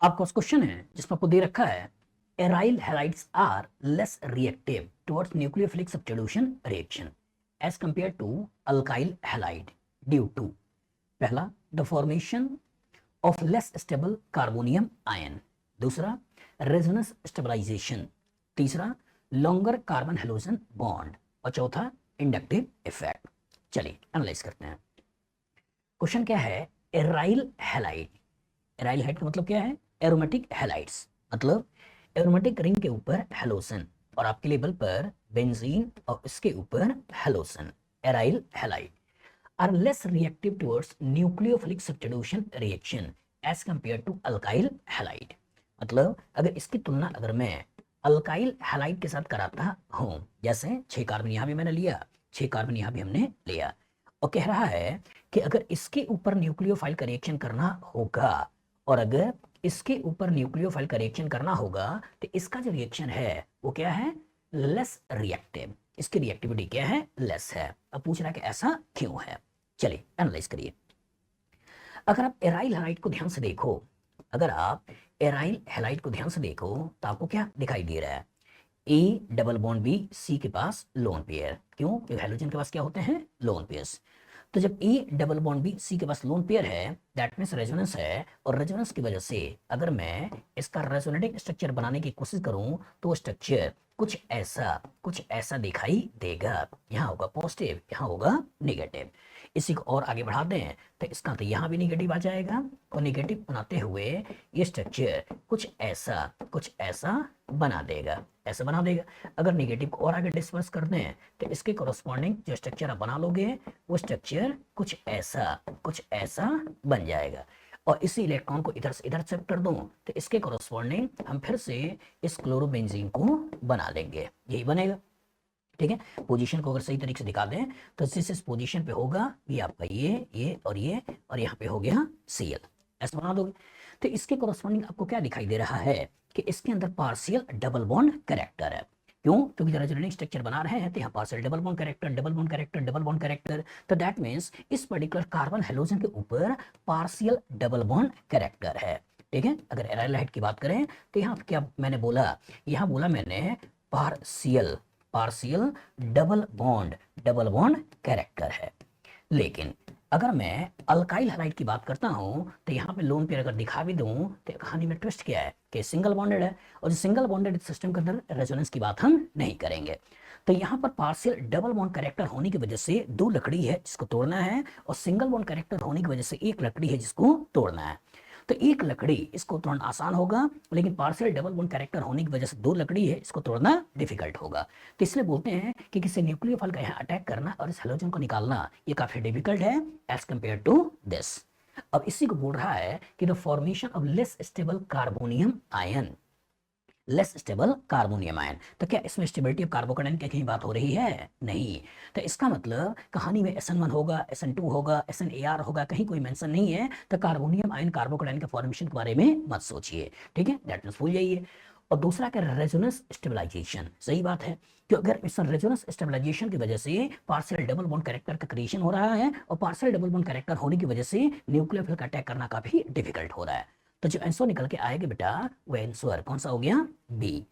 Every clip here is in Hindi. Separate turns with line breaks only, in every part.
आपका क्वेश्चन है जिसमें आपको दे रखा है aryl halides are less reactive towards nucleophilic substitution reaction as compare to alkyl halide due to पहला the formation of less stable carbonium ion, दूसरा रेजोनेंस स्टेबलाइजेशन, तीसरा लॉन्गर कार्बन हेलोजन बॉन्ड और चौथा इंडक्टिव इफेक्ट। चलिए एनालाइज करते हैं। क्वेश्चन क्या है, एराइल हैलाइड। एराइल हैलाइड का मतलब क्या है, एरोमेटिक हैलाइड्स, मतलब एरोमेटिक रिंग के ऊपर हेलोजन और आपके लेबल पर बेंजीन और इसके ऊपर halogen. Aryl halide are less reactive towards nucleophilic substitution reaction as compare to alkyl halide. मतलब अगर इसकी तुलना अगर मैं अल्काइल हैलाइड के साथ कराता हूं, जैसे 6 कार्बन यहां भी मैंने लिया, 6 कार्बन यहां भी हमने लिया, और कह रहा है कि अगर इसके ऊपर न्यूक्लियोफाइल का रिएक्शन करना होगा और अगर इसके ऊपर न्यूक्लियोफाइल का रिएक्शन करना होगा तो इसका जो रिएक्शन है वो क्या है, लेस रिएक्टिव। इसकी रिएक्टिविटी क्या है, लेस है। अब पूछ रहा है कि ऐसा क्यों है। चलिए एनालाइज करिए। अगर आप एराइल हैलाइड को ध्यान से देखो, अगर आप एराइल हैलाइड को ध्यान से देखो तो आपको क्या दिखाई दे रहा है, A double bond B C के पास लोन पेयर। क्यों, क्योंकि हाइड्रोजन के पास क्या होते हैं, लोन पेयर्स। तो जब A double bond B C के पास लोन पेयर है दैट मींस रेजोनेंस है, और रेजोनेंस की वजह से अगर मैं इसका रेजोनेटिंग स्ट्रक्चर बनाने की कोशिश करूं तो स्ट्रक्चर कुछ ऐसा दिखाई देगा। यहाँ होगा पॉजिटिव, यहाँ होगा नेगेटिव। इसी को और आगे बढ़ा दें तो इसका तो यहाँ भी नेगेटिव आ जाएगा, और नेगेटिव बनाते हुए ये स्ट्रक्चर कुछ ऐसा बना देगा, ऐसा बना देगा। अगर नेगेटिव को और आगे डिस्पर्स कर दें तो इसके कोरस्पॉन्डिंग जो स्ट्रक्चर आप बना लोगे वो स्ट्रक्चर कुछ ऐसा बन जाएगा। और इसी इलेक्ट्रॉन को इधर से इधर शिफ्ट कर दूं तो इसके कोरस्पॉन्डिंग हम फिर से इस क्लोरोबेंजीन को बना लेंगे, यही बनेगा। ठीक है, पोजीशन को अगर सही तरीके से दिखा दें तो जिस पोजीशन पे होगा ये आपका ये और यहाँ पे हो गया Cl, ऐसा बना दोगे। तो इसके कोरस्पॉन्डिंग आपको क्या दिखाई दे रहा है कि इसके अंदर पार्शियल डबल बॉन्ड कैरेक्टर है। क्यों, क्योंकि रेजोनेटिंग स्ट्रक्चर बना रहे हैं तो यहाँ partial double bond character, double bond character, double bond character. तो दैट मींस इस पर्टिकुलर कार्बन हेलोजन के ऊपर पार्शियल डबल बॉन्ड कैरेक्टर है। ठीक है, अगर एराइल हैलाइड की बात करें तो यहाँ क्या मैंने बोला, यहाँ बोला मैंने पार्शियल डबल बॉन्ड कैरेक्टर है। लेकिन अगर मैं अल्काइल हैलाइड की बात करता हूं तो यहाँ पे लोन पेयर अगर दिखा भी दूं तो कहानी में ट्विस्ट क्या है कि सिंगल बॉन्डेड है, और जो सिंगल बॉन्डेड सिस्टम के अंदर रेजोनेंस की बात हम नहीं करेंगे। तो यहाँ पर पार्शियल डबल बॉन्ड कैरेक्टर होने की वजह से 2 लकड़ी है जिसको तोड़ना है, और सिंगल बॉन्ड कैरेक्टर होने की वजह से 1 लकड़ी है जिसको तोड़ना है। तो 1 लकड़ी इसको तोड़ना आसान होगा, लेकिन पार्शियल डबल बॉन्ड कैरेक्टर होने की वजह से 2 लकड़ी है इसको तोड़ना डिफिकल्ट होगा। तो इसलिए बोलते हैं कि किसी न्यूक्लियोफाइल का यहाँ अटैक करना और इस हेलोजन को निकालना ये काफी डिफिकल्ट है एज कंपेयर टू दिस। अब इसी को बोल रहा है कि the formation of less stable carbonium ion, less stable carbonium ion. तो क्या इसमें स्टेबिलिटी ऑफ कार्बोकेटाइन की कहीं बात हो रही है, नहीं। तो इसका मतलब कहानी में SN1 होगा, SN2 होगा, SNAR होगा, कहीं कोई मेंशन नहीं है। तो कार्बोनियम आयन कार्बोकेटाइन के फॉर्मेशन के बारे में मत सोचिए, ठीक है, दैट मींस भूल जाइए। और दूसरा क्या, रेजोनेंस स्टेबलाइजेशन। सही बात है कि अगर इस रेजोनेंस स्टेबलाइजेशन की वजह से पार्शियल डबल बॉन्ड कैरेक्टर का क्रिएशन हो रहा है, और पार्शियल डबल बॉन्ड कैरेक्टर होने की वजह से न्यूक्लियोफिल का अटैक करना काफी डिफिकल्ट हो रहा है। तो जो आंसर निकल के आएगा बेटा वो आंसर कौन सा हो गया, बी।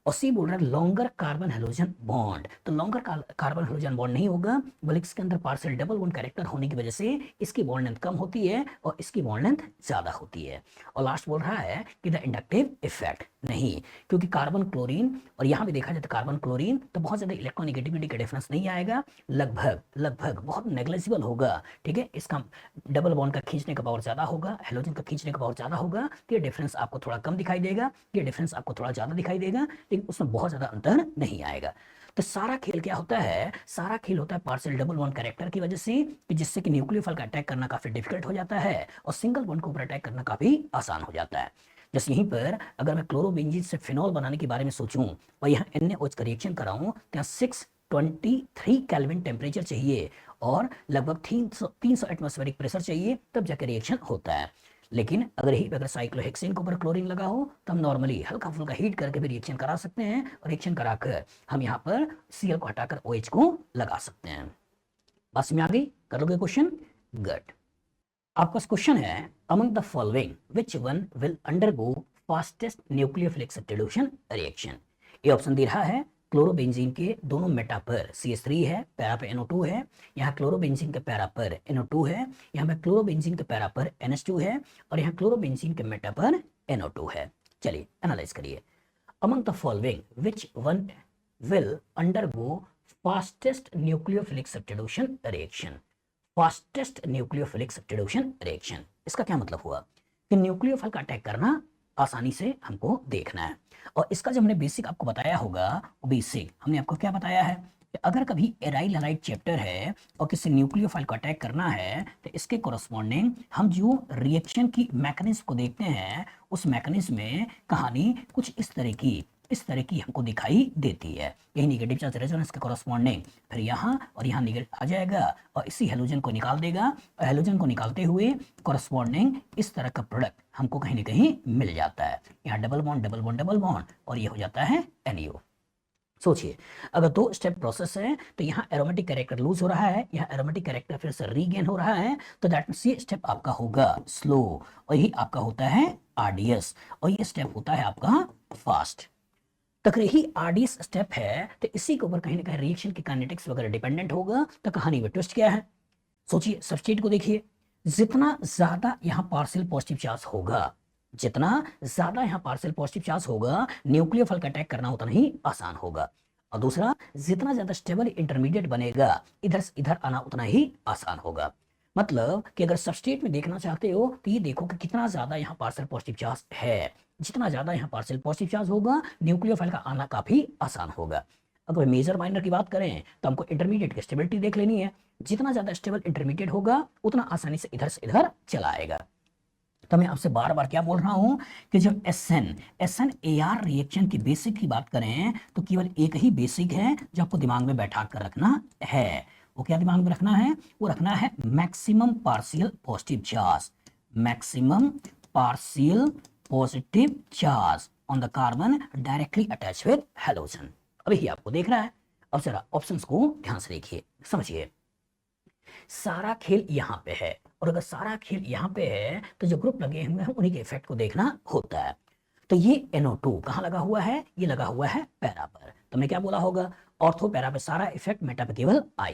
और सी बोल रहा है लॉन्गर कार्बन हेलोजन बॉन्ड। तो लॉन्गर कार्बन हेलोजन बॉन्ड नहीं होगा, बल्कि इसके अंदर पार्शियल डबल बॉन्ड कैरेक्टर होने की वजह से इसकी बॉन्ड लेंथ कम होती है और इसकी बॉन्ड लेंथ ज्यादा होती है। और लास्ट बोल रहा है कि द इंडक्टिव इफेक्ट, नहीं, क्योंकि कार्बन क्लोरीन, और यहां भी देखा जाए तो कार्बन क्लोरीन तो बहुत ज्यादा इलेक्ट्रोनेगेटिविटी का डिफरेंस नहीं आएगा, लगभग बहुत नेग्लिजिबल होगा। ठीक है, इसका डबल बॉन्ड का खींचने का पावर ज्यादा होगा, हेलोजन का खींचने का पावर ज्यादा होगा, तो ये डिफरेंस आपको थोड़ा कम दिखाई देगा, ये डिफरेंस आपको थोड़ा ज्यादा दिखाई देगा, लेकिन उसमें बहुत ज्यादा अंतर नहीं आएगा। तो सारा खेल क्या होता है, सारा खेल होता है पार्शियल डबल बॉन्ड कैरेक्टर की वजह से, कि जिससे कि न्यूक्लियोफाइल का अटैक करना काफी डिफिकल्ट हो जाता है और सिंगल बॉन्ड के ऊपर अटैक करना काफी आसान हो जाता है। जैसे यहीं पर अगर मैं क्लोरोबेंजीन से फिनॉल बनाने के बारे में सोचूं और यहाँ NaOH का रिएक्शन कराऊं तो यहाँ 623 केल्विन टेम्परेचर चाहिए और लगभग 300 एटमॉस्फेरिक प्रेशर चाहिए, तब जाकर रिएक्शन होता है। लेकिन अगर साइक्लोहेक्सेन के ऊपर क्लोरीन लगा हो तो हम नॉर्मली हल्का फुल्का हीट करके भी रिएक्शन करा सकते हैं, और रिएक्शन कराकर हम यहाँ पर Cl को हटाकर OH को लगा सकते हैं। बस में आ गई, कर लोगे क्वेश्चन, गुड। आपका क्वेश्चन है among the following which one will undergo fastest nucleophilic substitution reaction. ये ऑप्शन दे रहा है क्लोरोबेंजीन के दोनों मेटा पर CH3 है, पैरा पे NO2 है, यहाँ क्लोरोबेंजीन के पैरा पर NO2 है, यहाँ पे क्लोरोबेंजीन के पैरा पर NH2 है और यहाँ क्लोरोबेंजीन के मेटा पर NO2 है। चलिए एनालाइज करिए। Among the following which one will undergo fastest nucleophilic substitution reaction. Fastest nucleophilic substitution reaction, इसका क्या मतलब हुआ कि न्यूक्लियोफाइल का अटैक करना आसानी से हमको देखना है। और इसका जो हमने बेसिक आपको बताया होगा, बेसिक हमने आपको क्या बताया है कि अगर कभी एराइल हैलाइड चैप्टर है और किसी न्यूक्लियोफाइल को अटैक करना है तो इसके कोरस्पॉन्डिंग हम जो रिएक्शन की मैकेनिज्म को देखते हैं, उस मैकेनिज्म में कहानी कुछ इस तरह की हमको दिखाई देती है। यही नेगेटिव चार्ज रेजोनेंस के कोरस्पॉन्डिंग फिर यहाँ और यहाँ नेगेटिव आ जाएगा और इसी हेलोजन को निकाल देगा और हेलोजन को निकालते हुए कोरस्पॉन्डिंग इस तरह का प्रोडक्ट हमको कहीं ना कहीं मिल जाता है। यहाँ double bond double bond double bond और ये हो जाता है NO। सोचिए अगर 2 स्टेप प्रोसेस है तो यहाँ एरोमेटिक कैरेक्टर लूज हो रहा है, यहाँ एरोमेटिक कैरेक्टर फिर से रीगेन हो रहा है, तो दैट मींस ये स्टेप आपका होगा स्लो और यही आपका होता है RDS और ये स्टेप होता है आपका फास्ट। तो अगर यही RDS स्टेप है तो इसी के ऊपर कहीं ना कहीं रिएक्शन की काइनेटिक्स वगैरह डिपेंडेंट होगा। तो कहानी में ट्विस्ट क्या है, सोचिए सब्स्ट्रेट को देखिए, जितना ज्यादा यहाँ पार्शियल पॉजिटिव चार्ज होगा, जितना ज्यादा यहाँ पार्शियल पॉजिटिव चार्ज होगा, न्यूक्लियोफाइल का अटैक करना उतना ही आसान होगा। और दूसरा, जितना ज्यादा स्टेबल इंटरमीडिएट बनेगा, इधर से इधर आना उतना ही आसान होगा। मतलब कि अगर सबस्ट्रेट में देखना चाहते हो तो ये देखो कि कितना ज्यादा यहाँ पार्शियल पॉजिटिव चार्ज है। जितना ज्यादा यहाँ पार्शियल पॉजिटिव चार्ज होगा, न्यूक्लियोफाइल का आना काफी आसान होगा। अगर मेजर माइनर की बात करें तो हमको इंटरमीडिएट की स्टेबिलिटी देख लेनी है। जितना ज्यादा स्टेबल इंटरमीडिएट होगा उतना आसानी से इधर चला आएगा। तो मैं आपसे बार बार क्या बोल रहा हूं कि जब SN-AR रिएक्शन की बेसिक की बात करें तो केवल एक ही बेसिक है जो आपको दिमाग में बैठा कर रखना है। वो क्या दिमाग में रखना है? वो रखना है maximum partial positive charge, maximum partial positive charge on the carbon directly attach with halogen. अभी ही आपको देखना है। अब जरा ऑप्शंस को ध्यान से देखिए, समझिए। सारा खेल यहाँ पे है और अगर सारा खेल यहाँ पे है तो जो ग्रुप लगे हुए हैं उन्हीं के इफेक्ट को देखना होता है। तो ये NO2 कहाँ लगा हुआ है? ये लगा हुआ है पैरा पर। तो मैं क्या बोला होगा? ऑर्थो पैरा पे सारा इफेक्ट, मेटा पे केवल I।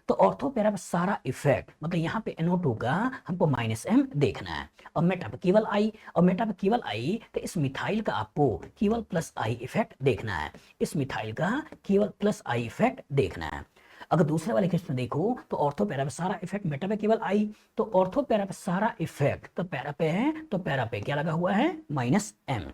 तो ऑर्थो पैरा पे सारा इफेक्ट मतलब यहाँ पे NO2 का हमको -M देखना है और मेटा पे केवल I, और मेटा पे केवल I तो इस मिथाइल का आपको केवल +I इफेक्ट देखना है, इस मिथाइल का केवल +I इफेक्ट देखना है। अगर दूसरे वाले केस में देखो तो ऑर्थो पैरा पे सारा इफेक्ट, मेटा पे केवल I। तो ऑर्थो पैरा पे सारा इफेक्ट तो पैरा पे है, तो पैरा पे क्या लगा हुआ है? -M।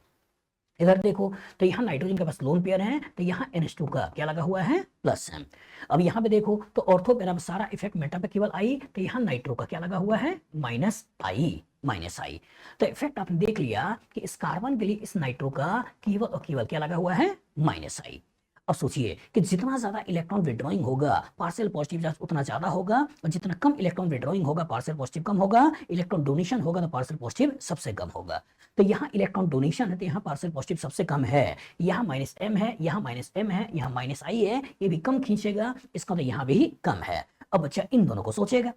इधर देखो तो यहाँ नाइट्रोजन के पास लोन पेयर है तो यहाँ NH2 का क्या लगा हुआ है? +M। अब यहाँ पे देखो तो ऑर्थो पैरा पे सारा इफेक्ट, मेटा पे केवल I, तो यहाँ नाइट्रो का क्या लगा हुआ है? -I। तो इफेक्ट आपने देख लिया कि इस कार्बन के लिए इस नाइट्रो का केवल और केवल क्या लगा हुआ है? -I। अब सोचिए कि जितना ज्यादा इलेक्ट्रॉन विड्रॉइंग होगा, पार्शियल पॉजिटिव चार्ज उतना ज्यादा होगा, और जितना कम इलेक्ट्रॉन विड्रॉइंग होगा, पार्शियल पॉजिटिव कम होगा, इलेक्ट्रॉन डोनेशन होगा तो पार्शियल पॉजिटिव सबसे कम होगा। तो यहाँ इलेक्ट्रॉन डोनेशन है तो यहाँ पार्शियल पॉजिटिव सबसे कम है, यहाँ -M है, यहाँ -M है, यहाँ -I है, ये भी कम खींचेगा, इसका तो यहाँ भी कम है। अब बच्चा इन दोनों को सोचेगा।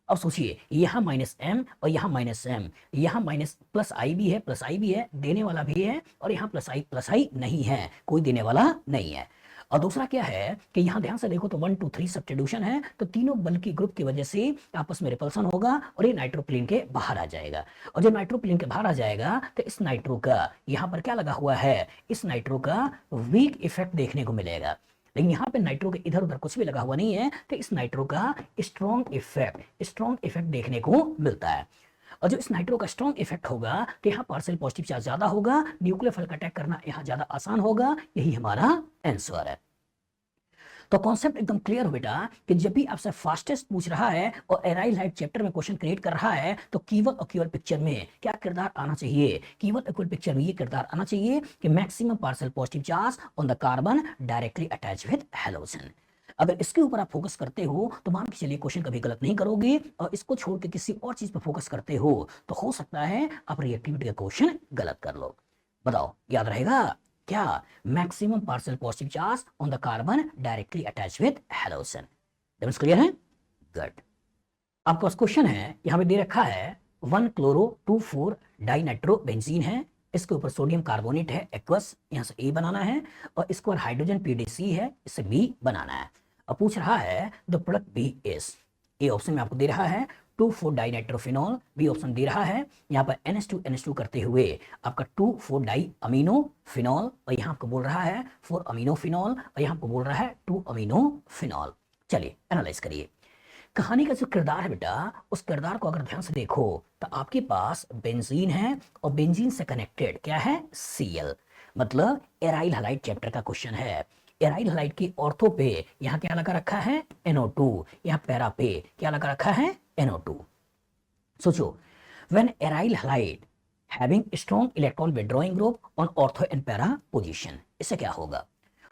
अब सोचिए यहाँ -M और यहाँ -M, यहाँ +I भी है, +I भी है, देने वाला भी है, और यहाँ +I नहीं है, कोई देने वाला नहीं है। और दूसरा क्या है कि यहाँ ध्यान से देखो तो 1 2 3 सब्स्टिट्यूशन है, तो तीनों बल की ग्रुप की वजह से आपस में रिपल्सन होगा और ये नाइट्रोप्लेन के बाहर आ जाएगा। और जब नाइट्रोप्लेन के बाहर आ जाएगा तो इस नाइट्रो का यहाँ पर क्या लगा हुआ है? इस नाइट्रो का वीक इफेक्ट देखने को मिलेगा। लेकिन यहाँ पे नाइट्रो के इधर उधर कुछ भी लगा हुआ नहीं है, तो इस नाइट्रो का स्ट्रॉन्ग इफेक्ट देखने को मिलता है। और जो इस नाइट्रो का स्ट्रॉन्ग इफेक्ट होगा तो यहाँ पार्शियल पॉजिटिव चार्ज ज्यादा होगा, न्यूक्लियोफाइल का अटैक करना यहाँ ज्यादा आसान होगा। यही हमारा आंसर है। तो कॉन्सेप्ट एकदम क्लियर हो बेटा कि जब भी आपसे फास्टेस्ट पूछ रहा है और एराइल हैलाइड चैप्टर में क्वेश्चन क्रिएट कर रहा है तो कीवर्ड और कीवर्ड पिक्चर में क्या किरदार आना चाहिए? कीवर्ड और कीवर्ड पिक्चर में ये किरदार आना चाहिए कि maximum partial positive charge on the carbon directly attach with halogen. अगर इसके ऊपर आप फोकस करते हो तो मान के चलिए क्वेश्चन कभी गलत नहीं करोगे, और इसको छोड़ के किसी और चीज पर फोकस करते हो तो हो सकता है आप रिएक्टिविटी का क्वेश्चन गलत कर लो। बताओ याद रहेगा क्या? Maximum partial positive charge on the carbon directly attach with halogen. Clear है? गुड। आपके पास क्वेश्चन है, यहाँ पे दे रखा है 1 क्लोरो 2,4 डाइनाइट्रो बेंजीन है, इसके ऊपर सोडियम कार्बोनेट है एक्वस, यहाँ से ए बनाना है, और इसके ऊपर हाइड्रोजन पीडीसी है, इससे बी बनाना है। अब पूछ रहा है the product B is, A option में आपको दे रहा है 2,4 डाइनाइट्रोफिनॉल, बी ऑप्शन दे रहा है यहाँ पर NH2 करते हुए आपका 2,4 डाई अमीनो फिनॉल, और यहाँ आपको बोल रहा है 4 अमीनो फिनॉल, और यहाँ आपको बोल रहा है 2 अमीनो फिनॉल। चलिए एनालाइज करिए। कहानी का जो किरदार है बेटा, उस किरदार को अगर ध्यान से देखो तो आपके पास बेंजीन है, और बेंजीन से कनेक्टेड क्या है, Cl, मतलब एराइल हैलाइड चैप्टर का क्वेश्चन है। एराइल हैलाइड की ऑर्थो पे यहाँ क्या लगा रखा है, NO2, यहाँ पैरा पे क्या लगा रखा है, NO2। सोचो, when aryl halide having strong electron withdrawing group on ortho and para position, इससे क्या होगा।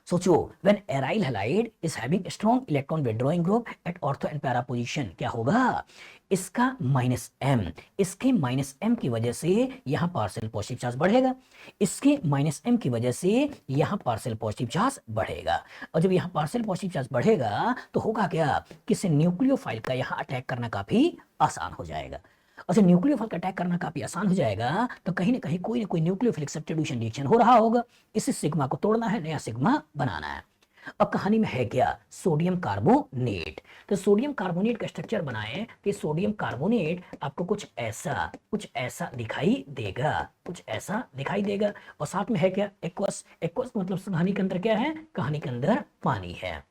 सोचो, when aryl halide is having strong electron withdrawing group at ortho and para position, क्या होगा, इसका -m, इसके -m की वजह से यहाँ पार्शियल पॉजिटिव चार्ज बढ़ेगा, इसके -m की वजह से यहाँ पार्शियल पॉजिटिव चार्ज बढ़ेगा, और जब यहाँ पार्शियल पॉजिटिव चार्ज बढ़ेगा तो होगा क्या, किसी न्यूक्लियोफाइल का यहाँ अटैक करना काफी आसान हो जाएगा। और जब न्यूक्लियोफाइल का अटैक करना काफी आसान हो जाएगा तो कहीं ना कहीं कोई ना कोई न्यूक्लियोफिलिक सब्स्टिट्यूशन रिएक्शन हो रहा होगा, इस सिग्मा को तोड़ना है, नया सिग्मा बनाना है। अब कहानी में है क्या, सोडियम कार्बोनेट। तो सोडियम कार्बोनेट का स्ट्रक्चर बनाएं तो सोडियम कार्बोनेट आपको कुछ ऐसा दिखाई देगा, कुछ ऐसा दिखाई देगा, और साथ में है क्या, एक्वस। एक्वस मतलब कहानी के अंदर क्या है, कहानी के अंदर पानी है,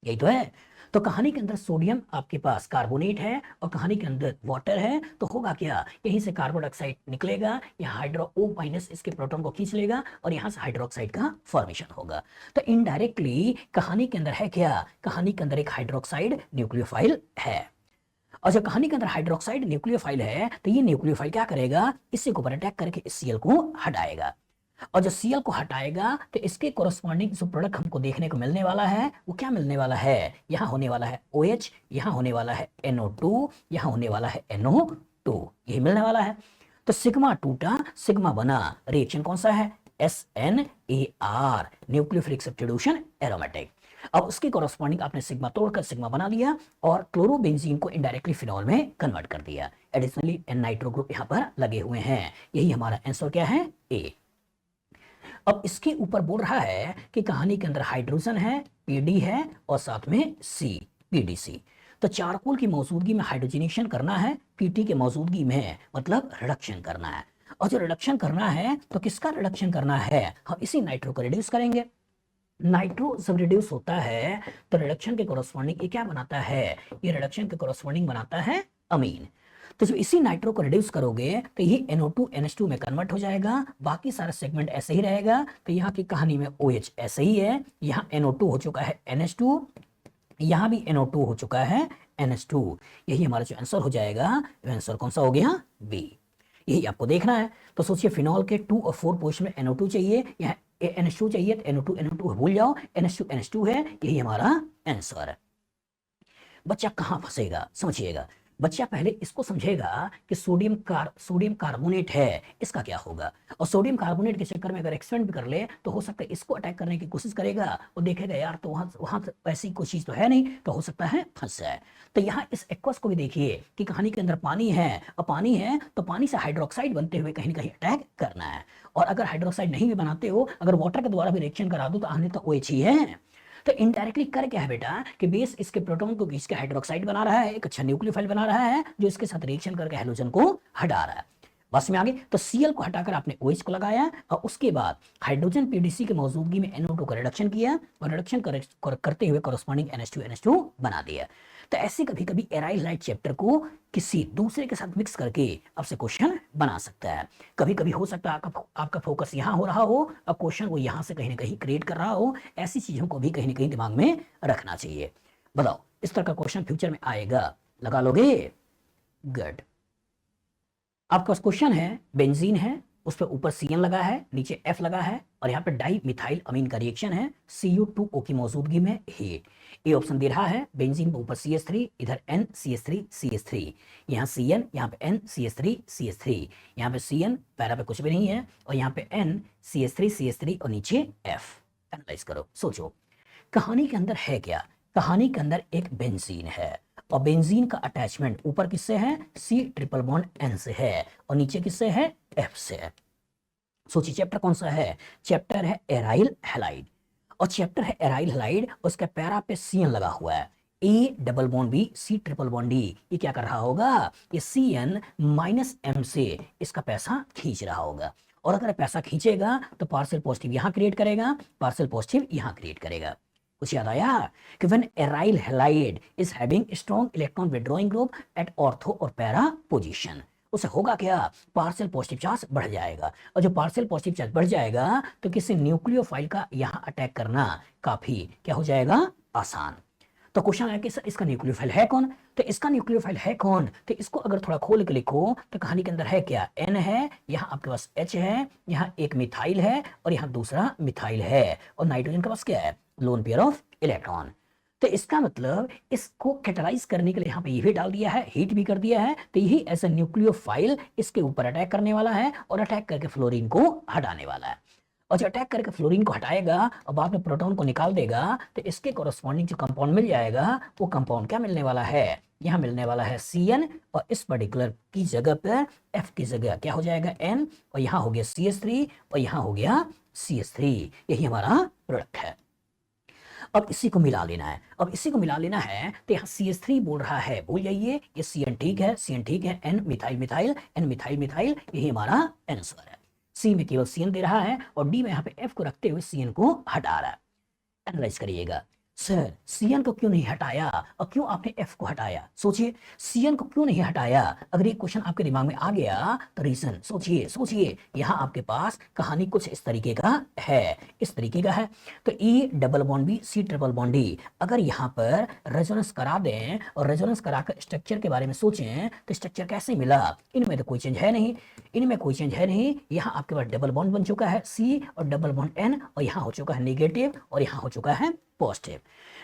यही तो है। तो कहानी के अंदर सोडियम आपके पास कार्बोनेट है और कहानी के अंदर वाटर है, तो होगा क्या, यहीं से कार्बन डाइऑक्साइड निकलेगा, यहाँ हाइड्रो O- इसके प्रोटॉन को खींच लेगा और यहाँ से हाइड्रोक्साइड का फॉर्मेशन होगा। तो इनडायरेक्टली कहानी के अंदर है क्या, कहानी के अंदर एक हाइड्रोक्साइड न्यूक्लियोफाइल है, और जब कहानी के अंदर हाइड्रोक्साइड न्यूक्लियोफाइल है तो ये न्यूक्लियोफाइल क्या करेगा, इससे ऊपर अटैक करके इस Cl को हटाएगा, और जो Cl को हटाएगा तो इसके कोरस्पॉन्डिंग जो प्रोडक्ट हमको देखने को मिलने वाला है वो क्या मिलने वाला है, यहाँ होने वाला है OH, यहाँ होने वाला है NO2, यहाँ होने वाला है NO2, यही मिलने वाला है। तो सिग्मा टूटा सिग्मा बना, रिएक्शन कौन सा है, SNAR, न्यूक्लियोफिलिक सब्स्टिट्यूशन एरोमेटिक। अब उसके कोरस्पॉन्डिंग आपने सिग्मा तोड़कर सिग्मा बना लिया और क्लोरोबेंजीन को इनडायरेक्टली फिनॉल में कन्वर्ट कर दिया, एडिशनली N नाइट्रो ग्रुप यहाँ पर लगे हुए हैं, यही हमारा आंसर क्या है, A। अब इसके ऊपर बोल रहा है कि कहानी के अंदर हाइड्रोजन है, पीडी है, और साथ में सी, पीडीसी। तो चारकोल की मौजूदगी में हाइड्रोजनेशन करना है, पीटी के मौजूदगी में मतलब रिडक्शन करना है, और जो रिडक्शन करना है तो किसका रिडक्शन करना है, हम इसी नाइट्रो को रिड्यूस करेंगे। नाइट्रो जब रिड्यूस होता है तो रिडक्शन के कोरस्पॉन्डिंग ये क्या बनाता है, ये रिडक्शन के कोरस्पॉन्डिंग बनाता है अमीन। तो जब इसी नाइट्रो को रिड्यूस करोगे तो ये NO2 NH2 में कन्वर्ट हो जाएगा, बाकी सारा सेगमेंट ऐसे ही रहेगा। तो यहाँ की कहानी में OH ऐसे ही है, यहाँ NO2 हो चुका है NH2, यहाँ भी NO2 हो चुका है NH2, यही हमारा जो आंसर हो जाएगा, आंसर कौन सा हो गया, B। यही आपको देखना है। तो सोचिए फिनॉल के 2 और 4 पोजिशन में NO2 चाहिए, यहाँ NH2 चाहिए, तो NO2 भूल जाओ, NH2 है, यही हमारा आंसर है। बच्चा कहाँ फंसेगा, समझिएगा, बच्चा पहले इसको समझेगा कि सोडियम कार्बोनेट है, इसका क्या होगा, और सोडियम कार्बोनेट के चक्कर में अगर एक्सपेरिमेंट भी कर ले तो हो सकता है इसको अटैक करने की कोशिश करेगा और देखेगा यार तो वहां ऐसी कोई चीज तो है नहीं, तो हो सकता है फंस जाए। तो यहाँ इस एक्वस को भी देखिए कि कहानी के अंदर पानी है, और पानी है तो पानी से हाइड्रोक्साइड बनते हुए कहीं ना कहीं अटैक करना है, और अगर हाइड्रोक्साइड नहीं भी बनाते हो, अगर वाटर के द्वारा भी रिएक्शन करा दो तो आने तो OH ही है। तो इनडायरेक्टली कर क्या है बेटा कि बेस इसके प्रोटॉन को खींच के हाइड्रोक्साइड बना रहा है, एक अच्छा न्यूक्लियोफाइल बना रहा है जो इसके साथ रिएक्शन करके हैलोजन को हटा रहा है। बस में आगे तो Cl को हटाकर आपने OH को लगाया और उसके बाद हाइड्रोजन पीडीसी की मौजूदगी में NO2 का रिडक्शन किया और रिडक्शन करते हुए कोरस्पॉन्डिंग NH2 बना दिया। तो ऐसे कभी कभी एराइल लाइट चैप्टर को किसी दूसरे के साथ मिक्स करके आपसे क्वेश्चन बना सकता है। कभी कभी हो सकता है आपका फोकस यहाँ हो रहा हो और क्वेश्चन वो यहाँ से कहीं ना कहीं क्रिएट कर रहा हो, ऐसी चीजों को भी कहीं ना कहीं दिमाग में रखना चाहिए। बताओ इस तरह का क्वेश्चन फ्यूचर में आएगा, लगा लोगे, गुड। आपके पास क्वेश्चन है, बेंजीन है, उस पर ऊपर CN लगा है, नीचे F लगा है, और यहाँ पे डाई मिथाइल अमीन का रिएक्शन है Cu2O की मौजूदगी में हीट। ए ऑप्शन दे रहा है, बेंजीन के ऊपर CH3, इधर NCH3 यहाँ CN, यहाँ पे NCH3 यहाँ पे CN, पैरा पे कुछ भी नहीं है, और यहाँ पे NCH3 और नीचे F। एनालाइज करो, सोचो कहानी के अंदर है क्या, कहानी के अंदर एक बेंजीन है और बेंजीन का अटैचमेंट ऊपर किससे है, सी ट्रिपल बॉन्ड एन से है और नीचे किससे है, एफ से है। सोचिए चैप्टर कौन सा है, चैप्टर है एराइल हैलाइड, और चैप्टर है एराइल हैलाइड, उसके पैरा पे सी एन लगा हुआ है, A double bond B C triple bond D, ये क्या कर रहा होगा, ये सी एन माइनस एम से इसका पैसा खींच रहा होगा, और अगर पैसा खींचेगा तो पार्शियल पॉजिटिव यहां क्रिएट करेगा, पार्शियल पॉजिटिव यहां क्रिएट करेगा। कुछ याद आया कि when aryl halide is having strong electron withdrawing group at ortho और पैरा पोजीशन, उसे होगा क्या, पार्शियल पॉजिटिव चार्ज बढ़ जाएगा, और जो पार्शियल पॉजिटिव चार्ज बढ़ जाएगा तो किसी न्यूक्लियोफाइल का यहां अटैक करना काफी क्या हो जाएगा, आसान। तो क्वेश्चन है कि सर इसका न्यूक्लियोफाइल है कौन, तो इसका न्यूक्लियोफाइल है कौन, तो इसको अगर थोड़ा खोल के लिखो तो कहानी के अंदर है क्या, एन है, यहाँ आपके पास एच है, यहाँ एक मिथाइल है और यहाँ दूसरा मिथाइल है, और नाइट्रोजन के पास क्या है, लोन पेयर ऑफ इलेक्ट्रॉन। तो इसका मतलब इसको कैटलाइज करने के लिए यहाँ पे ये भी डाल दिया है, हीट भी कर दिया है, तो यही एज ए न्यूक्लियोफाइल इसके ऊपर अटैक करने वाला है और अटैक करके फ्लोरीन को हटाने वाला है, और जो अटैक करके फ्लोरीन को हटाएगा और बाद में प्रोटॉन को निकाल देगा तो इसके कोरस्पॉन्डिंग जो कंपाउंड मिल जाएगा वो कंपाउंड क्या मिलने वाला है, यहाँ मिलने वाला है Cn, और इस पर्टिकुलर की जगह पर F की जगह क्या हो जाएगा N, और यहाँ हो गया CH3 और यहाँ हो गया CH3, यही हमारा प्रोडक्ट है। अब इसी को मिला लेना है, अब इसी को मिला लेना है तो यहाँ CH3 बोल रहा है, भूल जाइए ये Cn ठीक है, Cn ठीक है, N methyl methyl, N methyl methyl, यही हमारा आंसर है। सी में केवल Cn दे रहा है और डी में यहाँ पे F को रखते हुए Cn को हटा रहा है। एनालाइज करिएगा, सर Cn को क्यों नहीं हटाया और क्यों आपने F को हटाया, सोचिए Cn को क्यों नहीं हटाया, अगर ये क्वेश्चन आपके दिमाग में आ गया तो रीजन सोचिए, सोचिए यहाँ आपके पास कहानी कुछ इस तरीके का है, इस तरीके का है, तो E double bond B C triple bond D, अगर यहाँ पर रेजोनेंस करा दें और रेजोनेंस कराकर स्ट्रक्चर के बारे में सोचें तो स्ट्रक्चर कैसे मिला, इनमें तो कोई चेंज है नहीं, इनमें कोई चेंज है नहीं, यहाँ आपके पास डबल बॉन्ड बन चुका है C और डबल बॉन्ड N, और यहाँ हो चुका है नेगेटिव और यहाँ हो चुका है पॉजिटिव।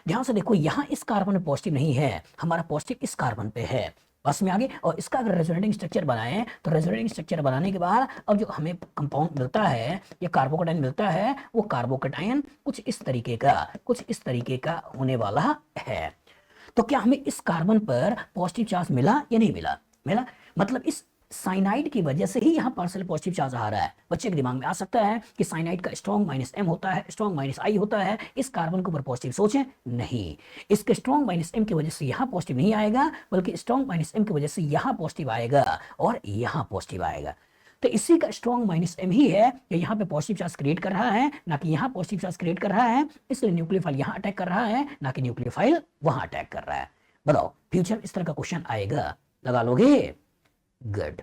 ध्यान से देखो यहाँ इस कार्बन में पॉजिटिव नहीं है, हमारा पॉजिटिव इस कार्बन पे है, बस में आगे, और इसका अगर रेजोनेटिंग स्ट्रक्चर बनाएं तो रेजोनेटिंग स्ट्रक्चर बनाने के बाद अब जो हमें कंपाउंड मिलता है या कार्बोकेटाइन मिलता है वो कार्बोकेटाइन कुछ इस तरीके का होने वाला है। तो क्या हमें इस कार्बन पर पॉजिटिव चार्ज मिला या नहीं मिला, मिला, मतलब इस साइनाइड की वजह से ही यहाँ पार्शियल पॉजिटिव चार्ज आ रहा है। बच्चे के दिमाग में आ सकता है कि साइनाइड का स्ट्रॉन्ग माइनस एम होता है, स्ट्रॉन्ग माइनस आई होता है, इस कार्बन के ऊपर पॉजिटिव सोचें, नहीं, इसके स्ट्रॉन्ग माइनस एम की वजह से यहाँ पॉजिटिव नहीं आएगा, बल्कि स्ट्रॉन्ग माइनस एम की वजह से यहाँ पॉजिटिव आएगा और यहाँ पॉजिटिव आएगा। तो इसी का स्ट्रॉन्ग माइनस एम ही है कि यहाँ पे पॉजिटिव चार्ज क्रिएट कर रहा है, ना कि यहाँ पॉजिटिव चार्ज क्रिएट कर रहा है, इसलिए न्यूक्लियोफाइल यहाँ अटैक कर रहा है, ना कि न्यूक्लियोफाइल वहां अटैक कर रहा है। बताओ फ्यूचर इस तरह का क्वेश्चन आएगा, लगा लोगे, गुड।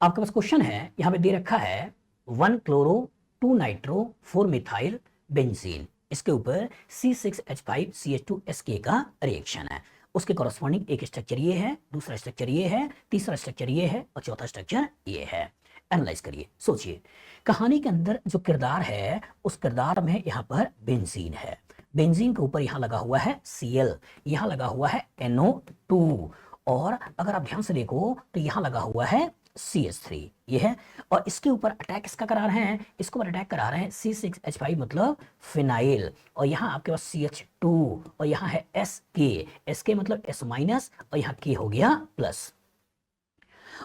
आपके पास क्वेश्चन है, यहां पे दे रखा है 1 क्लोरो 2 नाइट्रो 4 मिथाइल बेंजीन, इसके ऊपर C6H5CH2SK का रिएक्शन है, उसके कॉरस्पॉन्डिंग एक स्ट्रक्चर ये है, दूसरा स्ट्रक्चर ये है, तीसरा स्ट्रक्चर ये है और चौथा स्ट्रक्चर ये है। एनालाइज करिए, सोचिए कहानी के अंदर जो किरदार है उस किरदार में यहाँ पर बेंजीन है, बेंजीन के ऊपर यहाँ लगा हुआ है Cl, यहाँ लगा हुआ है NO2, और अगर आप ध्यान से देखो तो यहाँ लगा हुआ है CH3, ये है, और इसके ऊपर अटैक इसका करा रहे हैं, इसके ऊपर अटैक करा रहे हैं C6H5 मतलब फिनाइल, और यहाँ आपके पास CH2 और यहाँ है SK मतलब S माइनस और यहाँ K हो गया प्लस,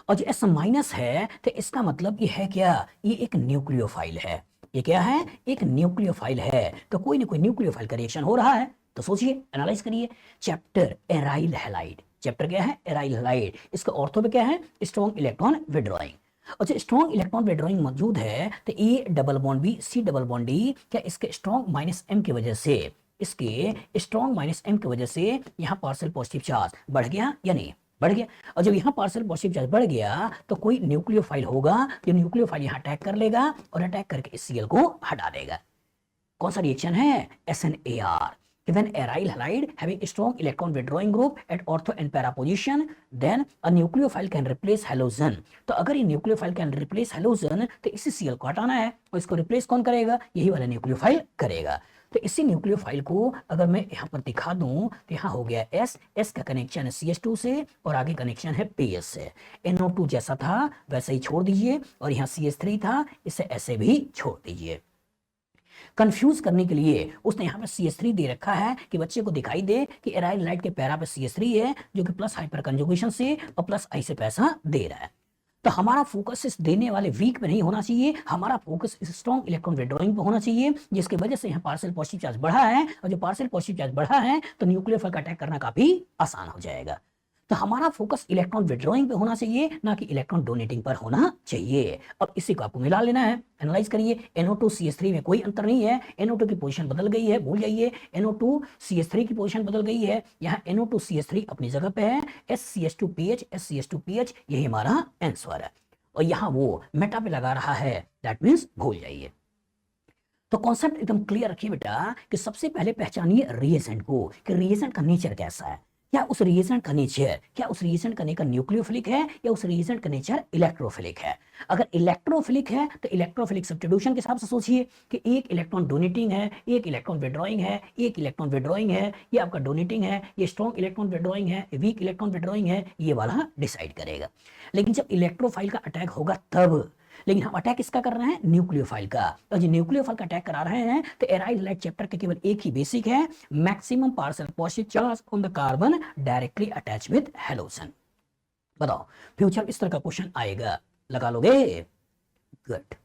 और जो S माइनस है तो इसका मतलब ये है क्या, ये एक न्यूक्लियोफाइल है, ये क्या है, एक न्यूक्लियोफाइल है, तो कोई ना कोई न्यूक्लियोफाइल का रिएक्शन हो रहा है। तो सोचिए, एनालाइज करिए, चैप्टर एराइल हैलाइड, चैप्टर क्या है, एराइल हैलाइड, इसका ऑर्थो पे क्या है, स्ट्रॉन्ग इलेक्ट्रॉन विड्रॉइंग, और जो स्ट्रॉन्ग इलेक्ट्रॉन विड्रॉइंग मौजूद है तो A double bond B C double bond D, क्या इसके स्ट्रॉन्ग माइनस एम की वजह से, इसके स्ट्रॉन्ग माइनस एम की वजह से यहाँ पार्शियल पॉजिटिव चार्ज बढ़ गया या नहीं, बढ़ गया, और जब यहाँ पार्शियल पॉजिटिव चार्ज बढ़ गया तो कोई न्यूक्लियोफाइल होगा, जो न्यूक्लियोफाइल यहाँ अटैक कर लेगा और अटैक करके इस Cl को हटा देगा। कौन सा रिएक्शन है, SNAR, when aryl halide having strong electron withdrawing group at ortho and para position, then a nucleophile can replace halogen। तो अगर ये न्यूक्लियोफाइल कैन रिप्लेस हेलोजन तो इसी Cl को हटाना है, और इसको रिप्लेस कौन करेगा, यही वाला न्यूक्लियोफाइल करेगा। तो इसी न्यूक्लियोफाइल को अगर मैं यहाँ पर दिखा दूं तो यहाँ हो गया S का कनेक्शन है CH2 से और आगे कनेक्शन है PS से, NO2 जैसा था वैसे ही छोड़ दीजिए, और यहाँ CH3 था, इसे ऐसे भी छोड़ दीजिए। कंफ्यूज करने के लिए उसने यहाँ पे CH3 दे रखा है कि बच्चे को दिखाई दे कि एराइल हैलाइड के पैरा पे CH3 है जो कि प्लस हाइपर कंजुगेशन से और प्लस I से पैसा दे रहा है। तो हमारा फोकस इस देने वाले वीक पे नहीं होना चाहिए, हमारा फोकस इस स्ट्रॉन्ग इलेक्ट्रॉन विड्रॉइंग पे होना चाहिए, जिसकी वजह से यहाँ पार्शियल पॉजिटिव चार्ज बढ़ा है, और जो पार्शियल पॉजिटिव चार्ज बढ़ा है तो न्यूक्लियर फाइल का अटैक करना काफी आसान हो जाएगा। तो हमारा फोकस इलेक्ट्रॉन विड्रॉइंग पे होना चाहिए, ना कि इलेक्ट्रॉन डोनेटिंग पर होना चाहिए। अब इसी को आपको मिला लेना है, एनालाइज करिए। NO2 CH3 में कोई अंतर नहीं है, NO2 की पोजीशन बदल गई है, भूल जाइए, NO2 CH3 की पोजीशन बदल गई है, यहाँ NO2 CH3 अपनी जगह पे है, SCH2PH SCH2PH यही हमारा आंसर है, और यहाँ वो मेटा पे लगा रहा है, दैट मीन्स भूल जाइए। तो कॉन्सेप्ट एकदम क्लियर रखिए बेटा कि सबसे पहले पहचानिए रिएजेंट को कि रिएजेंट का नेचर कैसा है, क्या उस रिएजेंट का नेचर न्यूक्लियोफिलिक है या उस रिएजेंट का नेचर इलेक्ट्रोफिलिक है। अगर इलेक्ट्रोफिलिक है तो इलेक्ट्रोफिलिक सब्स्टिट्यूशन के हिसाब से सोचिए कि एक इलेक्ट्रॉन डोनेटिंग है, एक इलेक्ट्रॉन विड्रॉइंग है, एक इलेक्ट्रॉन विड्रॉइंग है, ये आपका डोनेटिंग है, ये स्ट्रॉन्ग इलेक्ट्रॉन विड्रॉइंग है, वीक इलेक्ट्रॉन विड्रॉइंग है, ये वाला डिसाइड करेगा। लेकिन जब इलेक्ट्रोफाइल का अटैक होगा तब, लेकिन हम अटैक किसका कर रहे हैं, न्यूक्लियोफाइल का, और जो न्यूक्लियोफाइल का अटैक करा रहे हैं तो एराइल हैलाइड चैप्टर के केवल एक ही बेसिक है, maximum partial positive charge on the carbon directly attach with halogen. बताओ फ्यूचर इस तरह का क्वेश्चन आएगा, लगा लोगे? गुड।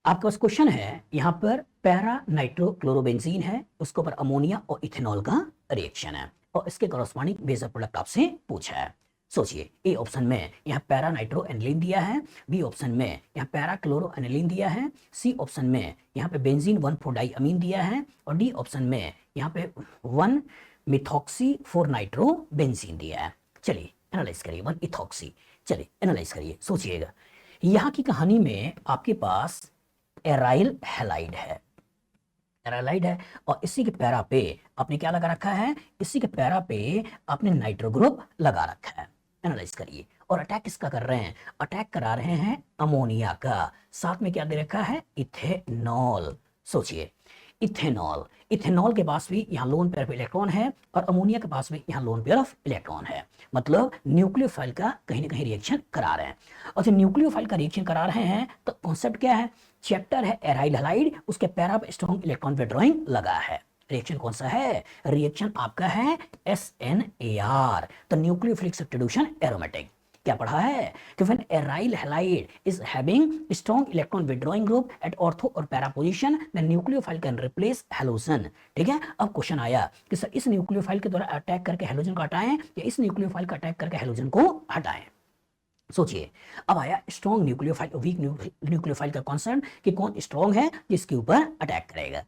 आपके पास क्वेश्चन है, यहां पर पैरा नाइट्रोक्लोरोबेंजीन है, उसके ऊपर अमोनिया और इथेनॉल का रिएक्शन है, और इसके कॉरस्पॉन्डिंग बेजर प्रोडक्ट आपसे पूछा है। सोचिए, ए ऑप्शन में यहाँ पैरा नाइट्रो एनिलीन दिया है, बी ऑप्शन में यहाँ पैरा क्लोरो एनिलीन दिया है, सी ऑप्शन में यहाँ पे बेंजीन 1,4 डाइअमीन दिया है, और डी ऑप्शन में यहाँ पे 1 मिथॉक्सी 4 नाइट्रो बेंजीन दिया है। चलिए एनालाइज करिए, 1 इथॉक्सी, चलिए एनालाइज करिए, सोचिएगा। यहाँ की कहानी में आपके पास एराइल हैलाइड है, एराइलाइड है, और इसी के पैरा पे आपने क्या लगा रखा है, इसी के पैरा पे आपने नाइट्रो ग्रुप लगा रखा है। एनालाइज करिए, और अटैक किसका कर रहे हैं, अटैक करा रहे हैं अमोनिया का, साथ में क्या दे रखा है, इथेनॉल। सोचिए, इथेनॉल, इथेनॉल के पास भी यहाँ लोन पेयर ऑफ इलेक्ट्रॉन है, और अमोनिया के पास भी यहाँ लोन पेयर ऑफ इलेक्ट्रॉन है, मतलब न्यूक्लियोफाइल का कहीं ना कहीं रिएक्शन करा रहे हैं। और जब न्यूक्लियोफाइल का रिएक्शन करा रहे हैं तो कॉन्सेप्ट क्या है, चैप्टर है एराइल हैलाइड, उसके पैरा पे स्ट्रॉन्ग इलेक्ट्रॉन विड्रॉइंग लगा है। रिएक्शन कौन सा है, रिएक्शन आपका है SNAR, तो न्यूक्लियोफिलिक सब्स्टिट्यूशन एरोमेटिक। क्या पढ़ा है कि when aryl halide is having strong electron withdrawing group at ortho और para position, the nucleophile can replace halogen. ठीक है, अब क्वेश्चन आया कि सर इस न्यूक्लियोफाइल के द्वारा अटैक करके हैलोजन को हटाएं या इस न्यूक्लियोफाइल का अटैक करके हैलोजन को हटाएं। सोचिए, अब आया स्ट्रॉन्ग न्यूक्लियोफाइल और वीक न्यूक्लियोफाइल का कॉन्सेप्ट कि कौन स्ट्रॉन्ग है जिसके ऊपर अटैक करेगा।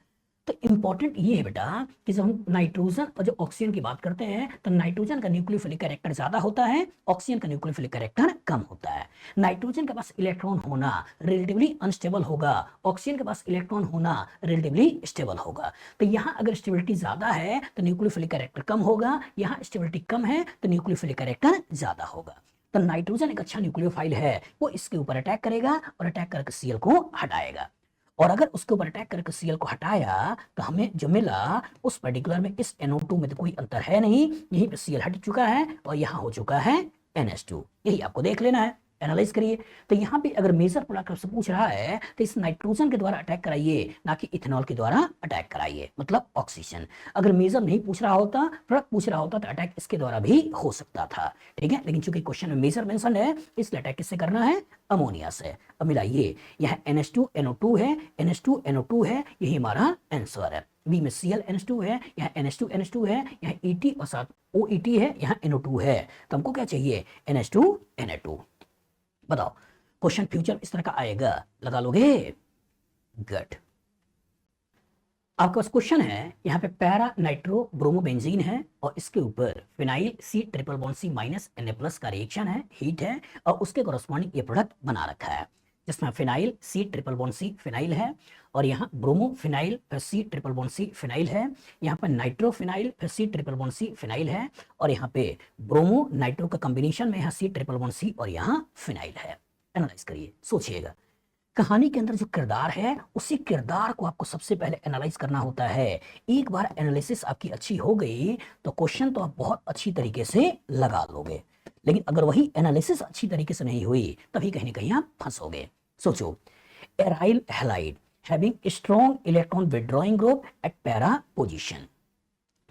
तो इंपॉर्टेंट ये है बेटा कि जब हम नाइट्रोजन और जो ऑक्सीजन की बात करते हैं तो नाइट्रोजन का न्यूक्लियोफिलिक कैरेक्टर ज्यादा होता है, ऑक्सीजन का न्यूक्लियोफिलिक कैरेक्टर कम होता है। नाइट्रोजन के पास इलेक्ट्रॉन होना रिलेटिवली अनस्टेबल होगा, ऑक्सीजन के पास इलेक्ट्रॉन होना रिलेटिवली स्टेबल होगा। तो यहाँ अगर स्टेबिलिटी ज्यादा है तो न्यूक्लियोफिलिक कैरेक्टर कम होगा, यहाँ स्टेबिलिटी कम है तो न्यूक्लियोफिलिक कैरेक्टर ज्यादा होगा। तो नाइट्रोजन एक अच्छा न्यूक्लियोफाइल है, वो इसके ऊपर अटैक करेगा और अटैक करके Cl को हटाएगा, और अगर उसके ऊपर अटैक करके Cl को हटाया तो हमें जो मिला उस पर्टिकुलर में इस NO2 में तो कोई अंतर है नहीं, यहीं पे Cl हट चुका है और यहाँ हो चुका है NH2, यही आपको देख लेना है। एनालाइज करिए, तो यहाँ पे अगर मेजर प्रोडक्ट आपसे पूछ रहा है तो इस नाइट्रोजन के द्वारा अटैक कराइए, ना कि इथेनॉल के द्वारा अटैक कराइए, मतलब ऑक्सीजन। अगर मेजर नहीं पूछ रहा होता, प्रोडक्ट पूछ रहा होता तो अटैक इसके द्वारा भी हो सकता था। ठीक है, लेकिन चूंकि क्वेश्चन में मेजर मेंशन है इसलिए अटैक किससे करना है, अमोनिया से। अब मिलाइए, यहाँ NH2 NO2 है, NH2 NO2 है, यही हमारा आंसर है। बी में Cl NH2 है, यहाँ NH2 NH2 है, यहाँ ET और साथ OET है, यहाँ NO2 है, तो हमको क्या चाहिए, NH2 Na2। बताओ क्वेश्चन फ्यूचर इस तरह का आएगा, लगा लोगे? गुड। आपके पास क्वेश्चन है, यहाँ पे पैरा नाइट्रो ब्रोमोबेंजीन है और इसके ऊपर फिनाइल C++C- का रिएक्शन है, हीट है, और उसके कॉरस्पॉन्डिंग ये प्रोडक्ट बना रखा है, जिसमें फिनाइल C++C फिनाइल है, और यहाँ ब्रोमो फिनाइल C++C फिनाइल है, यहाँ पर नाइट्रो फिनाइल C++C फिनाइल है, और यहाँ पे ब्रोमो नाइट्रो का कॉम्बिनेशन में यहाँ C++C और यहाँ फिनाइल है। एनालाइज करिए, सोचिएगा, कहानी के अंदर जो किरदार है उसी किरदार को आपको सबसे पहले एनालाइज करना होता है। एक बार एनालिसिस आपकी अच्छी हो गई तो क्वेश्चन तो आप बहुत अच्छी तरीके से लगा लोगे, लेकिन अगर वही एनालिसिस अच्छी तरीके से नहीं हुई तभी कहीं ना कहीं आप फंसोगे। सोचो, aryl halide having strong electron withdrawing group eight para position.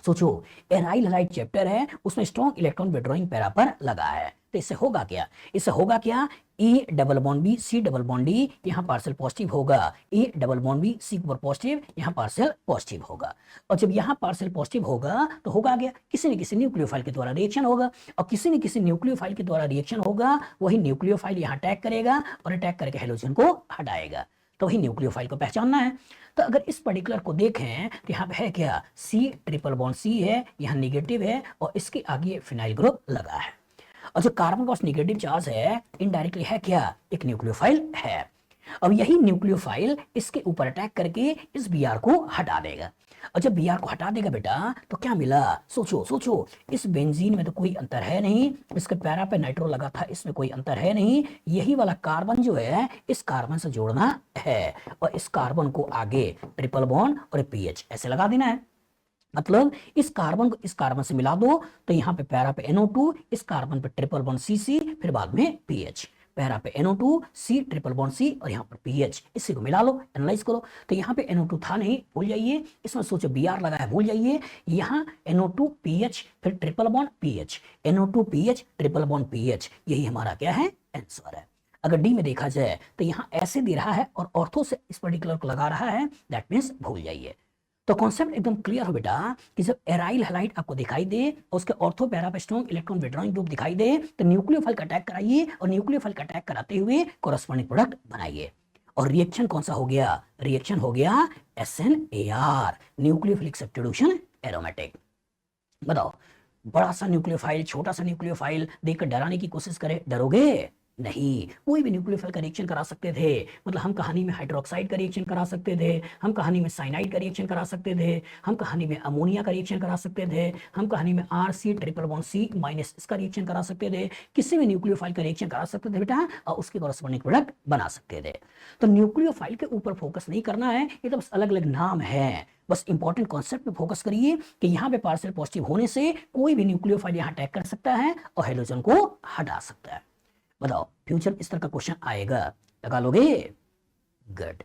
सोचो, एराइल हैलाइड चैप्टर है, उसमें स्ट्रॉन्ग इलेक्ट्रॉन विड्रॉइंग पैरा पर लगा है, तो इससे होगा क्या, इससे होगा क्या, E double bond B C double bond D, यहाँ पार्शियल पॉजिटिव होगा, E double bond B C ऊपर पॉजिटिव, यहाँ पार्शियल पॉजिटिव होगा। और जब यहाँ पार्शियल पॉजिटिव होगा तो होगा क्या, किसी न किसी न्यूक्लियोफाइल के द्वारा रिएक्शन होगा, और किसी न किसी न्यूक्लियोफाइल के द्वारा रिएक्शन होगा, वही न्यूक्लियोफाइल यहाँ अटैक करेगा और अटैक करके हेलोजन को हटाएगा, तो वही न्यूक्लियोफाइल को पहचानना है। तो अगर इस पर्टिकुलर को देखें तो यहाँ पे है क्या, C ट्रिपल बॉन्ड C है, यहाँ निगेटिव है और इसके आगे फिनाइल ग्रुप लगा है, और जो कार्बन का पास निगेटिव चार्ज है इनडायरेक्टली है क्या, एक न्यूक्लियोफाइल है। अब यही न्यूक्लियोफाइल इसके ऊपर अटैक करके इस Br को हटा देगा, और जब Br को हटा देगा बेटा तो क्या मिला, सोचो सोचो, इस बेंजीन में तो कोई अंतर है नहीं, इसके पैरा पे नाइट्रो लगा था, इसमें कोई अंतर है नहीं, यही वाला कार्बन जो है इस कार्बन से जोड़ना है, और इस कार्बन को आगे ट्रिपल बॉन्ड और पीएच ऐसे लगा देना है। मतलब इस कार्बन को इस कार्बन से मिला दो तो यहाँ पे पैरा पे NO2, इस कार्बन पे ट्रिपल बॉन्ड CC, फिर बाद में पीएच, पैरा पे NO2 C triple bond C और यहाँ पर पीएच, इसी को मिला लो, एनालाइज करो। तो यहाँ पे NO2 था नहीं, भूल जाइए, इसमें सोचो Br लगा है, भूल जाइए, यहाँ NO2 PH फिर triple bond PH, NO2 PH triple bond PH, यही हमारा क्या है, आंसर है। अगर डी में देखा जाए तो यहाँ ऐसे दे रहा है और ऑर्थो से इस पर्टिकुलर को लगा रहा है, दैट मीन्स भूल जाइए। तो कॉन्सेप्ट एकदम क्लियर हो बेटा कि जब एराइल हैलाइड आपको दिखाई दे और उसके ऑर्थो पैरा पे स्ट्रॉन्ग इलेक्ट्रॉन विड्रॉइंग ग्रुप दिखाई दे तो न्यूक्लियोफाइल का अटैक कराइए और न्यूक्लियोफाइल का अटैक कराते हुए कोरस्पॉन्डिंग प्रोडक्ट बनाइए। और रिएक्शन कौन सा हो गया, रिएक्शन हो गया SNAR, न्यूक्लियोफिलिक सब्स्टिट्यूशन एरोमेटिक। बताओ, बड़ा सा न्यूक्लियोफाइल छोटा सा न्यूक्लियोफाइल देखकर डराने की कोशिश करे, डरोगे नहीं, कोई भी न्यूक्लियोफाइल का रिएक्शन करा सकते थे। मतलब हम कहानी में हाइड्रोक्साइड का रिएक्शन करा सकते थे, हम कहानी में साइनाइड का रिएक्शन करा सकते थे, हम कहानी में अमोनिया का रिएक्शन करा सकते थे, हम कहानी में RC triple bond C minus इसका रिएक्शन करा सकते थे, किसी भी न्यूक्लियोफाइल का रिएक्शन करा सकते थे बेटा, और उसके कॉरस्पॉन्डिंग प्रोडक्ट बना सकते थे। तो न्यूक्लियोफाइल के ऊपर फोकस नहीं करना है, ये तो बस अलग अलग नाम है, बस इंपॉर्टेंट कॉन्सेप्ट पे फोकस करिए कि यहाँ पे पार्शियल पॉजिटिव होने से कोई भी न्यूक्लियोफाइल यहाँ अटैक कर सकता है और हेलोजन को हटा सकता है। बताओ, फ्यूचर इस तरह का क्वेश्चन आएगा, लगा लोगे, गुड।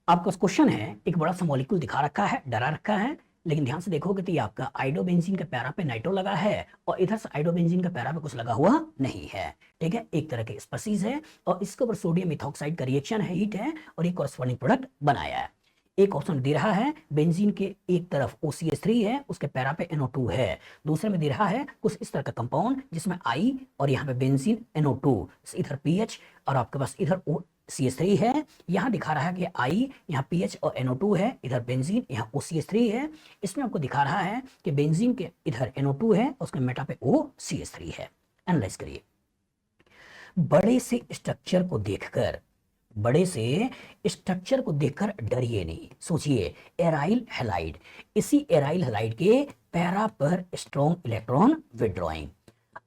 आपका क्वेश्चन है, एक बड़ा सा मॉलिक्यूल दिखा रखा है, डरा रखा है, लेकिन ध्यान से देखोगे तो ये आपका आइडोबेंजीन के पैरा पे नाइट्रो लगा है और इधर से आइडोबेंजीन के पैरा पे कुछ लगा हुआ नहीं है, ठीक है, एक तरह के स्पीसीज है और इसके ऊपर सोडियम मिथॉक्साइड का रिएक्शन है, हीट है और एक कॉरस्पॉन्डिंग प्रोडक्ट बनाया है। एक ऑप्शन दे रहा है बेंजीन के एक तरफ OCH3 है, उसके पैरा पे NO2 है, दूसरे में दे रहा है कुछ इस तरह का कंपाउंड जिसमें I और यहाँ पे बेंजीन NO2, इधर PH और आपके पास इधर OCH3 है, यहाँ दिखा रहा है कि I यहाँ PH और NO2 है, इधर बेंजीन यहाँ OCH3 है, इसमें आपको दिखा रहा है कि बेंजीन के इधर NO2 है, उसके मेटा पे OCH3 है। एनालाइज करिए, बड़े से स्ट्रक्चर को देखकर डरिए नहीं। सोचिए, एराइल हैलाइड, इसी एराइल हैलाइड के पैरा पर स्ट्रॉन्ग इलेक्ट्रॉन विड्रॉइंग,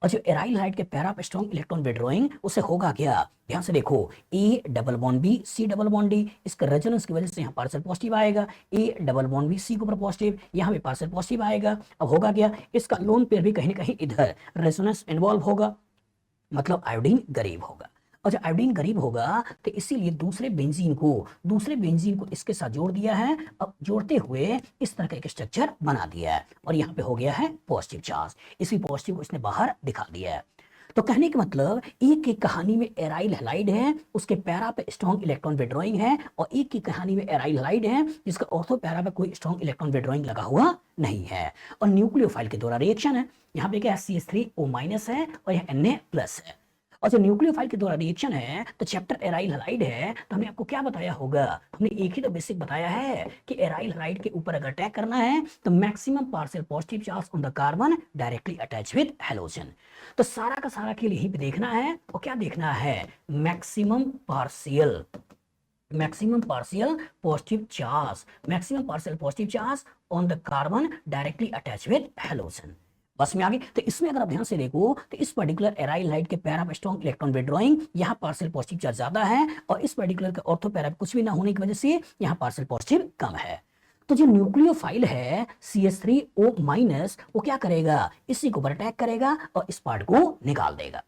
और जो एराइल हैलाइड के पैरा पर स्ट्रॉन्ग इलेक्ट्रॉन विड्रॉइंग, उससे होगा क्या, ध्यान से देखो, E double bond B C double bond D, इसका रेजोनेंस की वजह से यहाँ पार्शियल पॉजिटिव आएगा, E double bond B C के ऊपर पॉजिटिव, यहाँ भी पार्शियल पॉजिटिव आएगा। अब होगा क्या, इसका लोन पेयर भी कहीं ना कहीं इधर रेजोनेंस इन्वॉल्व होगा, मतलब आयोडीन गरीब होगा, और जब आयोडीन गरीब होगा तो इसीलिए दूसरे बेंजीन को इसके साथ जोड़ दिया है, अब जोड़ते हुए इस तरह का एक स्ट्रक्चर बना दिया है और यहाँ पे हो गया है पॉजिटिव चार्ज, इसी पॉजिटिव को इसने बाहर दिखा दिया है। तो कहने का मतलब, एक की कहानी में एराइल हैलाइड है, उसके पैरा पे स्ट्रॉन्ग इलेक्ट्रॉन विड्रॉइंग है, और एक की कहानी में एराइल हैलाइड है जिसका ऑर्थो पैरा पे कोई स्ट्रॉन्ग इलेक्ट्रॉन विड्रॉइंग लगा हुआ नहीं है, और न्यूक्लियोफाइल के द्वारा रिएक्शन है, यहाँ पे क्या है CH3O- है और यह Na+ है। और जो न्यूक्लियोफाइल के द्वारा रिएक्शन है तो चैप्टर एराइल हैलाइड है, तो हमने आपको क्या बताया होगा, हमने एक ही तो बेसिक बताया है कि एराइल हैलाइड के ऊपर अगर अटैक करना है तो maximum partial positive charge on the carbon directly attach with halogen. तो सारा का सारा खेल यहीं पे देखना है, और क्या देखना है, maximum partial positive charge on the carbon directly attach with halogen. बस में आगे, तो इसमें अगर आप ध्यान से देखो तो इस पर्टिकुलर एराइल हैलाइड के पैरा पे स्ट्रॉन्ग इलेक्ट्रॉन विड्रॉइंग, यहाँ पार्शियल पॉजिटिव चार्ज ज्यादा है, और इस पर्टिकुलर के ऑर्थो पैरा पे कुछ भी ना होने की वजह से यहाँ पार्शियल पॉजिटिव कम है। तो जो न्यूक्लियोफाइल है CH3O- वो क्या करेगा, इसी को ऊपर अटैक करेगा और इस पार्ट को निकाल देगा।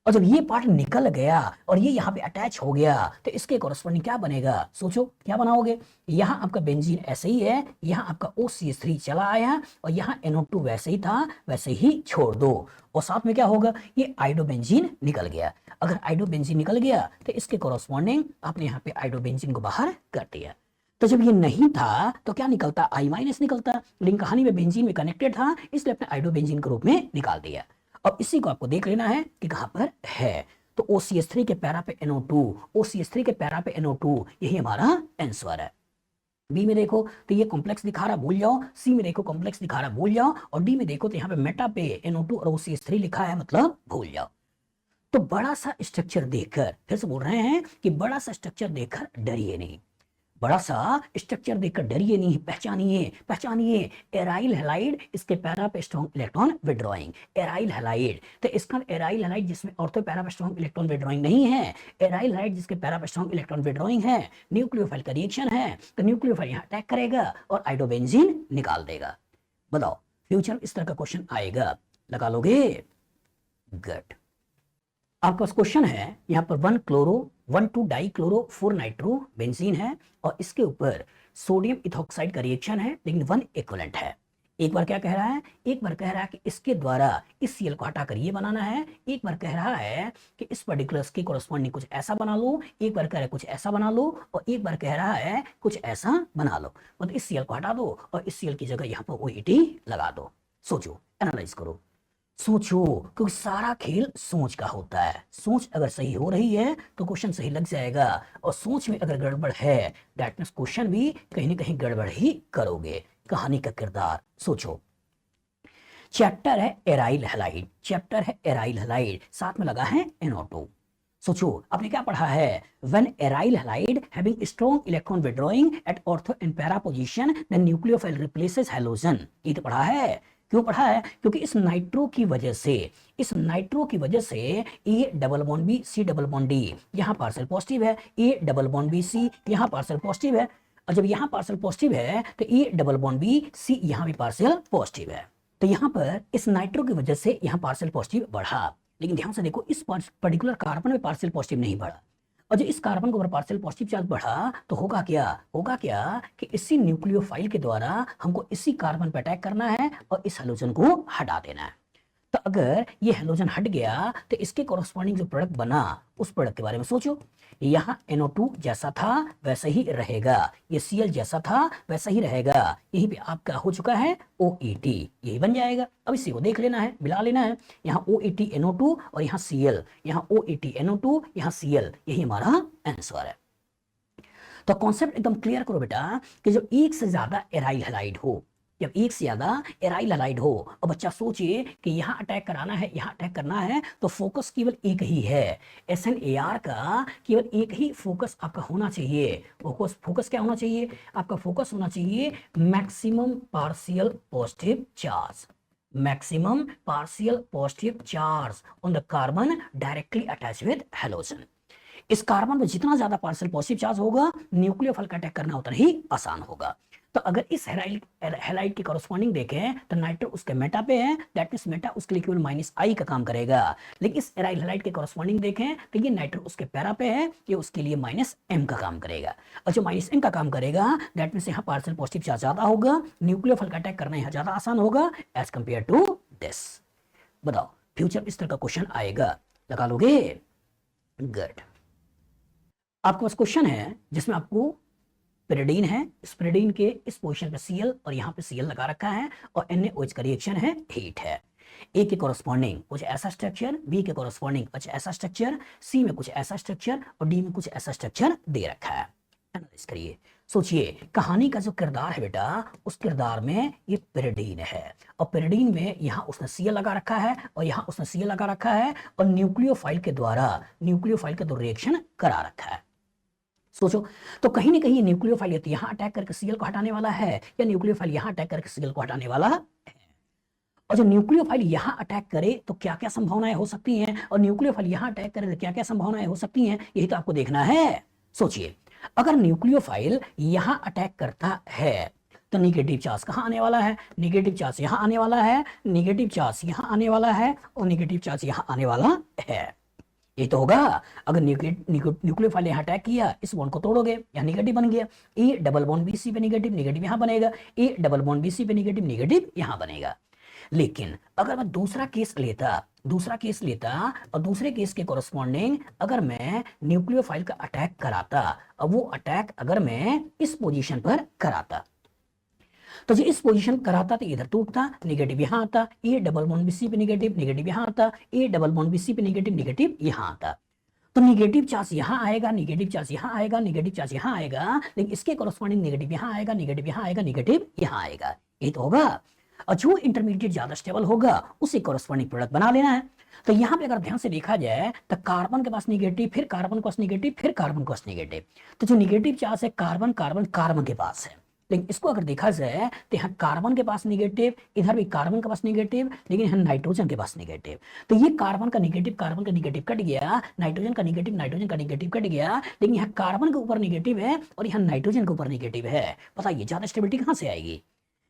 और जब ये पार्ट निकल गया और ये यहाँ पे अटैच हो गया तो इसके कॉरस्पॉन्डिंग क्या बनेगा, सोचो क्या बनाओगे। यहाँ आपका बेंजीन ऐसे ही है, यहाँ आपका OCH3 चला आया और यहाँ NO2 वैसे ही था, वैसे ही छोड़ दो और साथ में क्या होगा, ये आइडोबेंजीन निकल गया। अगर आइडोबेंजीन निकल गया तो इसके कॉरस्पॉन्डिंग आपने यहाँ पे आइडोबेंजीन को बाहर कर दिया। तो जब ये नहीं था तो क्या निकलता, I- निकलता, लेकिन कहानी में बेंजीन में कनेक्टेड था इसलिए अपने आइडोबेंजीन के रूप में निकाल दिया। अब इसी को आपको देख लेना है कि कहां पर है। तो OCH3 के पैरा पे NO2, OCH3 के पैरा पे NO2, यही हमारा आंसर है। बी में देखो तो ये कॉम्प्लेक्स दिखा रहा, भूल जाओ। सी में देखो कॉम्प्लेक्स दिखा रहा, भूल जाओ। और डी में देखो तो यहाँ पे मेटा पे NO2 और OCH3 लिखा है, मतलब भूल जाओ। तो बड़ा सा स्ट्रक्चर देखकर, फिर से बोल रहे हैं कि बड़ा सा स्ट्रक्चर देखकर डरिए नहीं, बड़ा सा स्ट्रक्चर देखकर डरिए नहीं, पहचानिए पहचानिए। एराइल हैलाइड, इसके पैरा पे strong electron withdrawing, aryl halide. तो इसका एराइल हैलाइड जिसमें ऑर्थो पैरा पे स्ट्रॉन्ग इलेक्ट्रॉन विड्रॉइंग नहीं है, एराइल हैलाइड जिसके पैरा पे स्ट्रॉन्ग इलेक्ट्रॉन विड्रॉइंग है, न्यूक्लियोफाइल का रिएक्शन है, तो न्यूक्लियोफाइल यहाँ अटैक करेगा और आइडोबेंजीन निकाल देगा। बताओ फ्यूचर इस तरह का क्वेश्चन आएगा, लगा लोगे? गुड। आपके पास क्वेश्चन है यहाँ पर 1 डाई क्लोरो 4 नाइट्रो बेंजीन है और इसके ऊपर सोडियम इथॉक्साइड का रिएक्शन है, लेकिन 1 इक्विवेलेंट है। एक बार क्या कह रहा है, एक बार कह रहा है कि इसके द्वारा इस सीएल को हटाकर ये बनाना है, एक बार कह रहा है कि इस पर्टिकुलर के कोरस्पॉन्डिंग कुछ ऐसा बना लो, एक बार कह रहा है कुछ ऐसा बना लो और एक बार कह रहा है कुछ ऐसा बना लो। मतलब इस सीएल को हटा दो और इस सीएल की जगह यहाँ पर OET लगा दो। सोचो, एनालाइज करो, सोचो, क्योंकि सारा खेल सोच का होता है। सोच अगर सही हो रही है तो क्वेश्चन सही लग जाएगा और सोच में अगर गड़बड़ है दैट मींस क्वेश्चन भी कहीं ना कहीं गड़बड़ ही करोगे। कहानी का किरदार सोचो। चैप्टर है एराइल हैलाइड, चैप्टर है एराइल हैलाइड, साथ में लगा है NO2। सोचो आपने क्या पढ़ा है, when aryl halide having strong electron withdrawing at ortho and para position then nucleophile replaces halogen। ये तो पढ़ा है। क्यों पढ़ा है, क्योंकि इस नाइट्रो की वजह से, इस नाइट्रो की वजह से A double bond B C double bond D, यहाँ पार्सल पॉजिटिव है, A double bond B C यहाँ पार्सल पॉजिटिव है, और जब यहाँ पार्सल पॉजिटिव है तो A double bond B C यहाँ भी पार्सल पॉजिटिव है। तो यहाँ पर इस नाइट्रो की वजह से यहाँ पार्सल पॉजिटिव बढ़ा, लेकिन ध्यान से देखो इस पर्टिकुलर कार्बन में पार्शियल पॉजिटिव नहीं बढ़ा। और जो इस कार्बन के ऊपर पार्शियल पॉजिटिव चार्ज बढ़ा तो होगा क्या, होगा क्या कि इसी न्यूक्लियोफाइल के द्वारा हमको इसी कार्बन पर अटैक करना है और इस हैलोजन को हटा देना है। तो अगर ये हैलोजन हट गया तो इसके कॉरस्पॉन्डिंग जो प्रोडक्ट बना उस प्रोडक्ट के बारे में सोचो। यहाँ NO2 जैसा था वैसा ही रहेगा, ये Cl जैसा था वैसा ही रहेगा, यही पे आपका हो चुका है OET, यही बन जाएगा। अब इसी को देख लेना है, मिला लेना है, यहाँ OET NO2 और यहाँ Cl, यहाँ OET NO2 यहाँ Cl, यही हमारा आंसर है। तो कॉन्सेप्ट एकदम क्लियर करो बेटा कि जब एक से ज्यादा एराइल हैलाइड हो, जब एक से ज्यादा एराइल हैलाइड हो और बच्चा सोचिए कि यहाँ अटैक कराना है, यहाँ अटैक करना है, तो फोकस केवल एक ही है। SNAR का केवल एक ही फोकस आपका होना चाहिए। फोकस क्या होना चाहिए आपका, फोकस होना चाहिए maximum partial positive charge, maximum partial positive charge on the carbon directly attach with halogen. इस कार्बन में जितना ज्यादा पार्शियल पॉजिटिव चार्ज होगा न्यूक्लियोफाइल का अटैक करना उतना ही आसान होगा। तो अगर इस हैलाइड की कॉरस्पॉन्डिंग देखें तो नाइट्रो उसके मेटा पे है, दैट मींस मेटा उसके लिए केवल -I का काम करेगा। लेकिन इस एराइल हैलाइड के कॉरस्पॉन्डिंग देखें तो ये नाइट्रो उसके पैरा पे है, ये उसके लिए -M का काम करेगा। और जो -M का काम करेगा दैट मींस यहाँ पार्शियल पॉजिटिव चार्ज ज्यादा होगा, न्यूक्लियोफाइल का अटैक करना यहाँ ज्यादा आसान होगा एज कंपेयर टू दिस। बताओ फ्यूचर इस तरह का क्वेश्चन आएगा, लगा लोगे? गुड। आपके पास क्वेश्चन है जिसमें आपको पिरिडीन है, इस पिरिडीन के इस पोजीशन पे Cl और यहाँ पे Cl लगा रखा है और NaOH का रिएक्शन है, हीट है। ए के कॉरस्पॉन्डिंग कुछ ऐसा स्ट्रक्चर, बी के कॉरस्पॉन्डिंग कुछ ऐसा स्ट्रक्चर, सी में कुछ ऐसा स्ट्रक्चर और डी में कुछ ऐसा स्ट्रक्चर दे रखा है। एनालाइज करिए, सोचिए कहानी का जो किरदार है बेटा, उस किरदार में ये पिरिडीन है और पिरिडीन में यहाँ उसने Cl लगा रखा है और यहाँ उसने Cl लगा रखा है और न्यूक्लियोफाइल के द्वारा न्यूक्लियोफाइल का दो रिएक्शन करा रखा है। सोचो तो कहीं ना कहीं न्यूक्लियोफाइल यहाँ अटैक करके Cl को हटाने वाला है या न्यूक्लियोफाइल यहाँ अटैक करके Cl को हटाने वाला है। और जब न्यूक्लियोफाइल यहाँ अटैक करे तो क्या क्या संभावनाएं हो सकती हैं, और न्यूक्लियोफाइल यहाँ अटैक करे तो क्या क्या संभावनाएं हो सकती हैं, यही तो आपको देखना है। सोचिए अगर न्यूक्लियोफाइल यहाँ अटैक करता है तो निगेटिव चार्ज कहाँ आने वाला है, निगेटिव चार्ज यहाँ आने वाला है, निगेटिव चार्ज यहाँ आने वाला है और निगेटिव चार्ज यहाँ आने वाला है। ये तो होगा। अगर न्यूक्लियोफाइल यहाँ अटैक किया, इस बॉन्ड को तोड़ोगे, यहाँ निगेटिव बन गया, ए डबल बॉन्ड बीसी पे निगेटिव, निगेटिव यहाँ बनेगा, ए डबल बॉन्ड बीसी पे निगेटिव, निगेटिव यहाँ बनेगा। लेकिन अगर मैं दूसरा केस लेता और दूसरे केस के कोरस्पॉन्डिंग अगर मैं न्यूक्लियोफाइल का अटैक कराता, और वो अटैक अगर मैं इस पोजीशन पर कराता, तो जो इस पोजीशन कराता तो इधर टूटता, निगेटिव यहाँ आता, ए डबल बॉन्ड बीसी पे निगेटिव, निगेटिव यहाँ आता, ए डबल बॉन्ड बीसी पे निगेटिव, निगेटिव यहाँ आता। तो निगेटिव चार्ज यहाँ आएगा, निगेटिव चार्ज यहाँ आएगा, निगेटिव चार्ज यहाँ आएगा, लेकिन इसके कोरस्पॉन्डिंग निगेटिव यहाँ आएगा, निगेटिव यहाँ आएगा, निगेटिव यहाँ आएगा। ये तो होगा। और जो इंटरमीडिएट ज्यादा स्टेबल होगा उसे कोरस्पॉन्डिंग प्रोडक्ट बना लेना है। तो यहाँ पे अगर ध्यान से देखा जाए तो कार्बन के पास निगेटिव, फिर कार्बन के पास निगेटिव, फिर कार्बन के पास निगेटिव, तो जो निगेटिव चार्ज है कार्बन कार्बन कार्बन के पास है। लेकिन इसको अगर देखा जाए तो यहाँ कार्बन के पास निगेटिव, इधर भी कार्बन के पास निगेटिव, लेकिन यहाँ नाइट्रोजन के पास निगेटिव। तो ये कार्बन का निगेटिव कट गया, नाइट्रोजन का निगेटिव कट गया, लेकिन यहाँ कार्बन के ऊपर निगेटिव है और यहाँ नाइट्रोजन के ऊपर निगेटिव है। बताइए ज्यादा स्टेबिलिटी कहाँ से आएगी?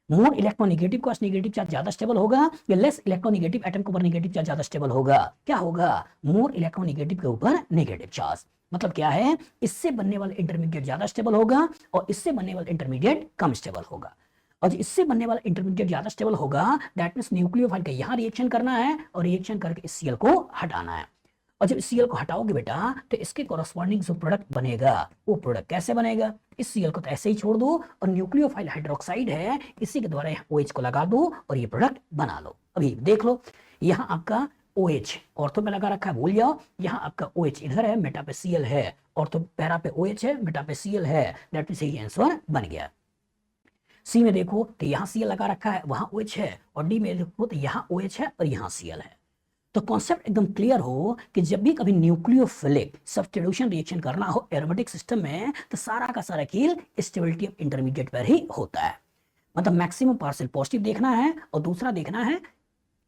मोर इलेक्ट्रोनेगेटिव का नेगेटिव चार्ज ज्यादा स्टेबल होगा या लेस इलेक्ट्रोनेगेटिव एटम के ऊपर नेगेटिव चार्ज ज्यादा स्टेबल होगा? क्या होगा? मोर इलेक्ट्रोनेगेटिव के ऊपर नेगेटिव चार्ज। मतलब क्या है? इससे बनने वाला इंटरमीडिएट ज्यादा स्टेबल होगा और इससे बनने वाला इंटरमीडिएट कम स्टेबल होगा। और इससे बनने वाला इंटरमीडिएट ज्यादा स्टेबल होगा, दैट मींस न्यूक्लियोफाइल का यहाँ रिएक्शन करना है और रिएक्शन करके इस Cl को हटाना है। और जब Cl को हटाओगे बेटा तो इसके कॉरस्पॉन्डिंग जो प्रोडक्ट बनेगा वो प्रोडक्ट कैसे बनेगा? इस Cl को तो ऐसे ही छोड़ दो और न्यूक्लियोफाइल हाइड्रोक्साइड है इसी के द्वारा यहाँ OH को लगा दो और ये प्रोडक्ट बना लो। अभी देख लो, यहाँ आपका OH ऑर्थो पे लगा रखा है, भूल जाओ। यहाँ आपका OH इधर है, मेटा पे Cl है, ऑर्थो पैरा पे OH है, मेटा पे Cl है, दैट मींस यही आंसर बन गया। सी में देखो तो यहाँ Cl लगा रखा है, वहां OH है, और डी में देखो तो यहाँ OH है और यहाँ Cl है। तो कॉन्सेप्ट एकदम क्लियर हो कि जब भी कभी न्यूक्लियोफिलिक सब्स्टिट्यूशन रिएक्शन करना हो एरोमेटिक सिस्टम में तो सारा का सारा खेल स्टेबिलिटी ऑफ इंटरमीडिएट पर ही होता है। मतलब मैक्सिमम पार्शियल पॉजिटिव देखना है और दूसरा देखना है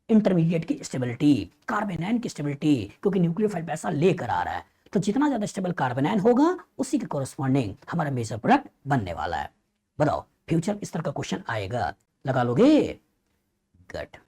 इंटरमीडिएट की स्टेबिलिटी, कार्बेनाइन की स्टेबिलिटी, क्योंकि न्यूक्लियोफाइल पैसा लेकर आ रहा है। तो जितना ज्यादा स्टेबल कार्बेनाइन होगा उसी के कोरस्पॉन्डिंग हमारा मेजर प्रोडक्ट बनने वाला है। बताओ फ्यूचर इस तरह का क्वेश्चन आएगा, लगा लोगे? गुड।